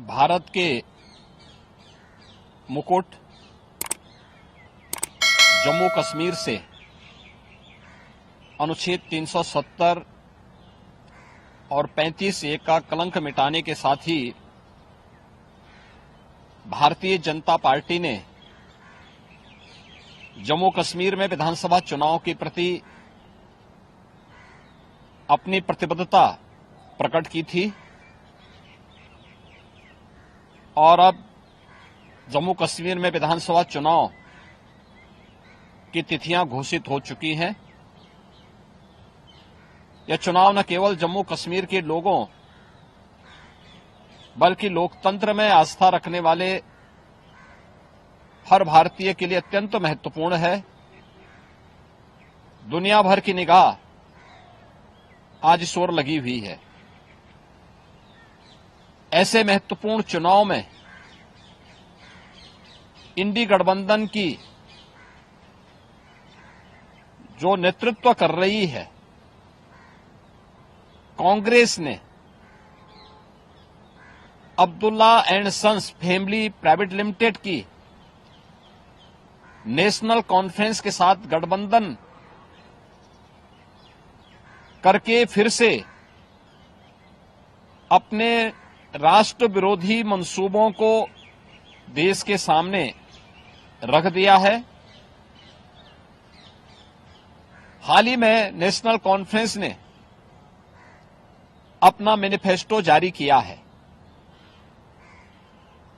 भारत के मुकुट जम्मू कश्मीर से अनुच्छेद 370 और 35(1) का कलंक मिटाने के साथ ही भारतीय जनता पार्टी ने जम्मू कश्मीर में विधानसभा चुनाव के प्रति अपनी प्रतिबद्धता प्रकट की थी और अब जम्मू कश्मीर में विधानसभा चुनाव की तिथियां घोषित हो चुकी हैं। यह चुनाव न केवल जम्मू कश्मीर के लोगों बल्कि लोकतंत्र में आस्था रखने वाले हर भारतीय के लिए अत्यंत महत्वपूर्ण है। दुनिया भर की निगाह आज इस ओर लगी हुई है। ऐसे महत्वपूर्ण चुनाव में इंडी गठबंधन की जो नेतृत्व कर रही है कांग्रेस ने Abdullah and sons family private limited की नेशनल कॉन्फ्रेंस के साथ गठबंधन करके फिर से अपने राष्ट्र विरोधी मंसूबों को देश के सामने रख दिया है। हाल ही में नेशनल कॉन्फ्रेंस ने अपना मैनिफेस्टो जारी किया है।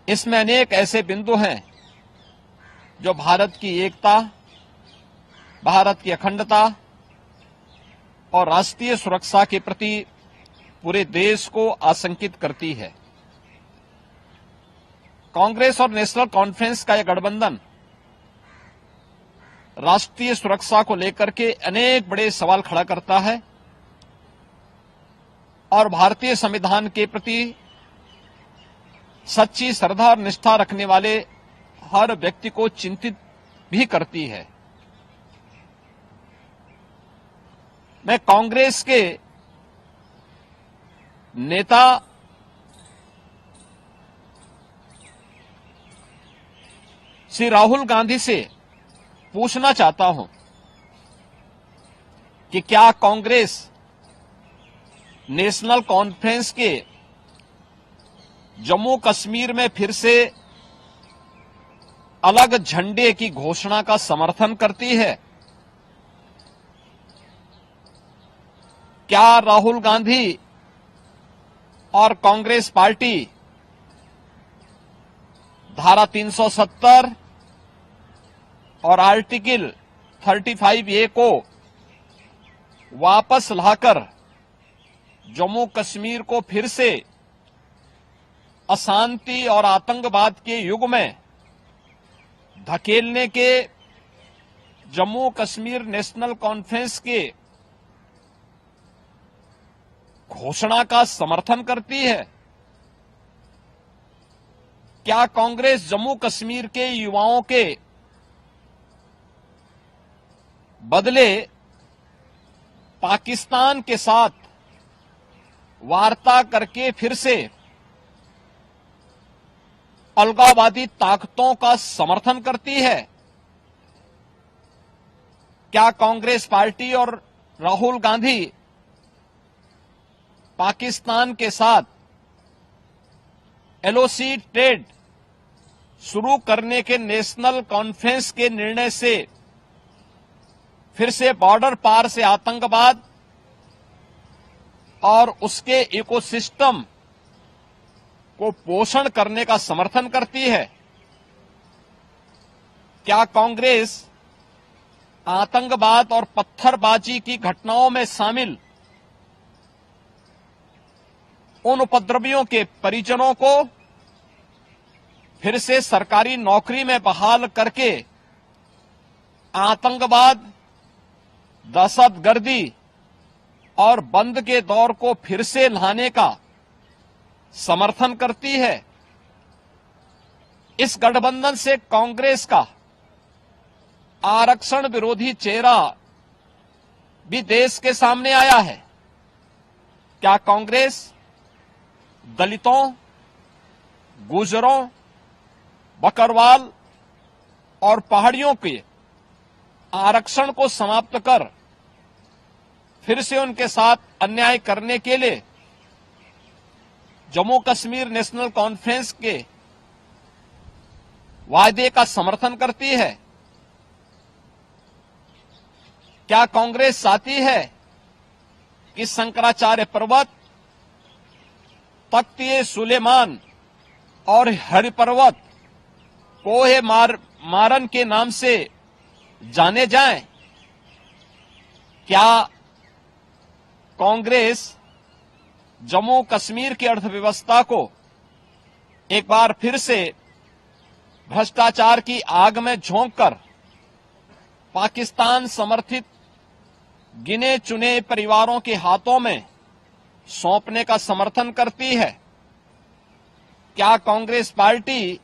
इसमें अनेक ऐसे बिंदु हैं जो भारत की एकता, भारत की अखंडता और राष्ट्रीय सुरक्षा के प्रति पूरे देश को आशंकित करती है। कांग्रेस और नेशनल कॉन्फ्रेंस का यह गठबंधन राष्ट्रीय सुरक्षा को लेकर के अनेक बड़े सवाल खड़ा करता है और भारतीय संविधान के प्रति सच्ची श्रद्धा और निष्ठा रखने वाले हर व्यक्ति को चिंतित भी करती है। मैं कांग्रेस के नेता श्री राहुल गांधी से पूछना चाहता हूं कि क्या कांग्रेस नेशनल कॉन्फ्रेंस के जम्मू कश्मीर में फिर से अलग झंडे की घोषणा का समर्थन करती है? क्या राहुल गांधी और कांग्रेस पार्टी धारा 370 और आर्टिकल 35(a) को वापस लाकर जम्मू कश्मीर को फिर से अशांति और आतंकवाद के युग में धकेलने के जम्मू कश्मीर नेशनल कॉन्फ्रेंस के घोषणा का समर्थन करती है? क्या कांग्रेस जम्मू कश्मीर के युवाओं के बदले पाकिस्तान के साथ वार्ता करके फिर से अलगाववादी ताकतों का समर्थन करती है? क्या कांग्रेस पार्टी और राहुल गांधी पाकिस्तान के साथ एलओसी ट्रेड शुरू करने के नेशनल कॉन्फ्रेंस के निर्णय से फिर से बॉर्डर पार से आतंकवाद और उसके इकोसिस्टम को पोषण करने का समर्थन करती है? क्या कांग्रेस आतंकवाद और पत्थरबाजी की घटनाओं में शामिल उन उपद्रवियों के परिजनों को फिर से सरकारी नौकरी में बहाल करके आतंकवाद, दहशतगर्दी और बंद के दौर को फिर से लाने का समर्थन करती है? इस गठबंधन से कांग्रेस का आरक्षण विरोधी चेहरा भी देश के सामने आया है। क्या कांग्रेस दलितों, गुर्जरों, बकरवाल और पहाड़ियों के आरक्षण को समाप्त कर फिर से उनके साथ अन्याय करने के लिए जम्मू कश्मीर नेशनल कॉन्फ्रेंस के वायदे का समर्थन करती है? क्या कांग्रेस चाहती है कि शंकराचार्य पर्वत, तख्त सुलेमान और हरि पर्वत कोहे मारन के नाम से जाने जाएं? क्या कांग्रेस जम्मू कश्मीर की अर्थव्यवस्था को एक बार फिर से भ्रष्टाचार की आग में झोंककर पाकिस्तान समर्थित गिने चुने परिवारों के हाथों में सौंपने का समर्थन करती है? क्या कांग्रेस पार्टी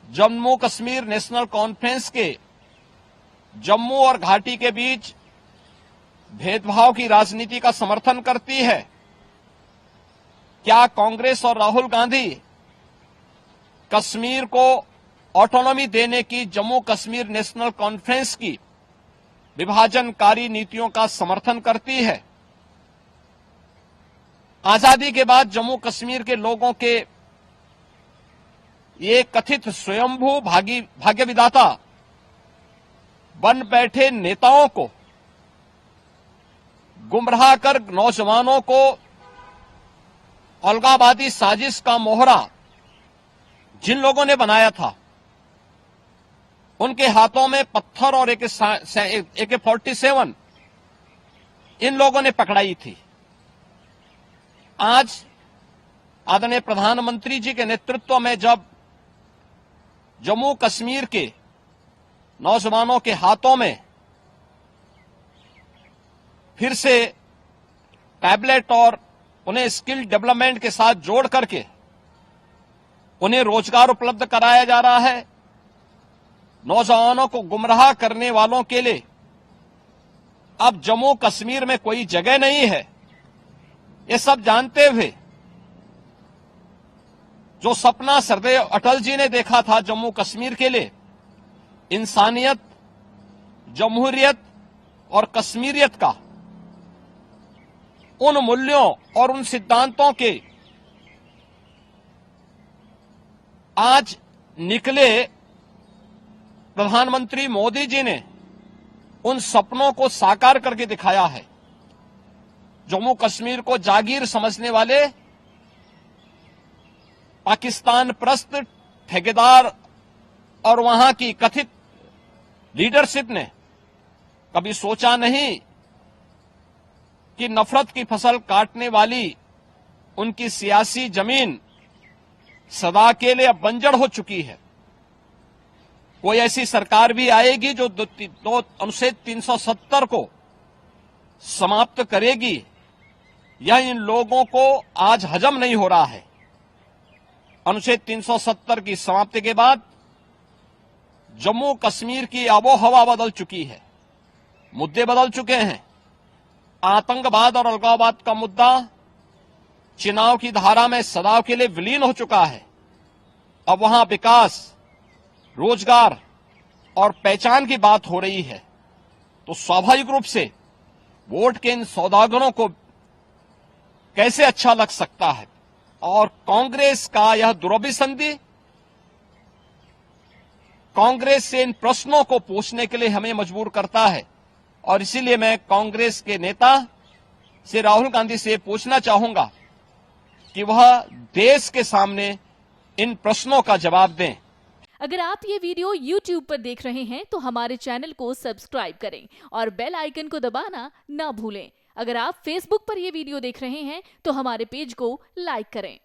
जम्मू कश्मीर नेशनल कॉन्फ्रेंस के जम्मू और घाटी के बीच भेदभाव की राजनीति का समर्थन करती है? क्या कांग्रेस और राहुल गांधी कश्मीर को ऑटोनॉमी देने की जम्मू कश्मीर नेशनल कॉन्फ्रेंस की विभाजनकारी नीतियों का समर्थन करती है? आजादी के बाद जम्मू कश्मीर के लोगों के ये कथित स्वयंभू भाग्य विधाता बन बैठे नेताओं को गुमराह कर नौजवानों को अलगाववादी साजिश का मोहरा जिन लोगों ने बनाया था, उनके हाथों में पत्थर और AK-47 इन लोगों ने पकड़ाई थी। आज आदरणीय प्रधानमंत्री जी के नेतृत्व में जब जम्मू कश्मीर के नौजवानों के हाथों में फिर से टैबलेट और उन्हें स्किल डेवलपमेंट के साथ जोड़ करके उन्हें रोजगार उपलब्ध कराया जा रहा है, नौजवानों को गुमराह करने वालों के लिए अब जम्मू कश्मीर में कोई जगह नहीं है, ये सब जानते हुए जो सपना सरदेव अटल जी ने देखा था जम्मू कश्मीर के लिए, इंसानियत, जमहूरियत और कश्मीरियत का, उन मूल्यों और उन सिद्धांतों के आज निकले प्रधानमंत्री मोदी जी ने उन सपनों को साकार करके दिखाया है। जम्मू कश्मीर को जागीर समझने वाले पाकिस्तान परस्त ठेकेदार और वहां की कथित लीडरशिप ने कभी सोचा नहीं कि नफरत की फसल काटने वाली उनकी सियासी जमीन सदा के लिए अब बंजर हो चुकी है। कोई ऐसी सरकार भी आएगी जो अनुच्छेद 370 को समाप्त करेगी, यह इन लोगों को आज हजम नहीं हो रहा है। अनुच्छेद 370 की समाप्ति के बाद जम्मू कश्मीर की आबोहवा बदल चुकी है, मुद्दे बदल चुके हैं। आतंकवाद और अलगाववाद का मुद्दा चुनाव की धारा में सदा के लिए विलीन हो चुका है। अब वहां विकास, रोजगार और पहचान की बात हो रही है, तो स्वाभाविक रूप से वोट के इन सौदागरों को कैसे अच्छा लग सकता है। और कांग्रेस का यह दुरभिसंधि कांग्रेस से इन प्रश्नों को पूछने के लिए हमें मजबूर करता है। और इसीलिए मैं कांग्रेस के नेता से राहुल गांधी से पूछना चाहूंगा कि वह देश के सामने इन प्रश्नों का जवाब दें। अगर आप ये वीडियो YouTube पर देख रहे हैं तो हमारे चैनल को सब्सक्राइब करें और बेल आइकन को दबाना ना भूलें। अगर आप Facebook पर ये वीडियो देख रहे हैं तो हमारे पेज को लाइक करें।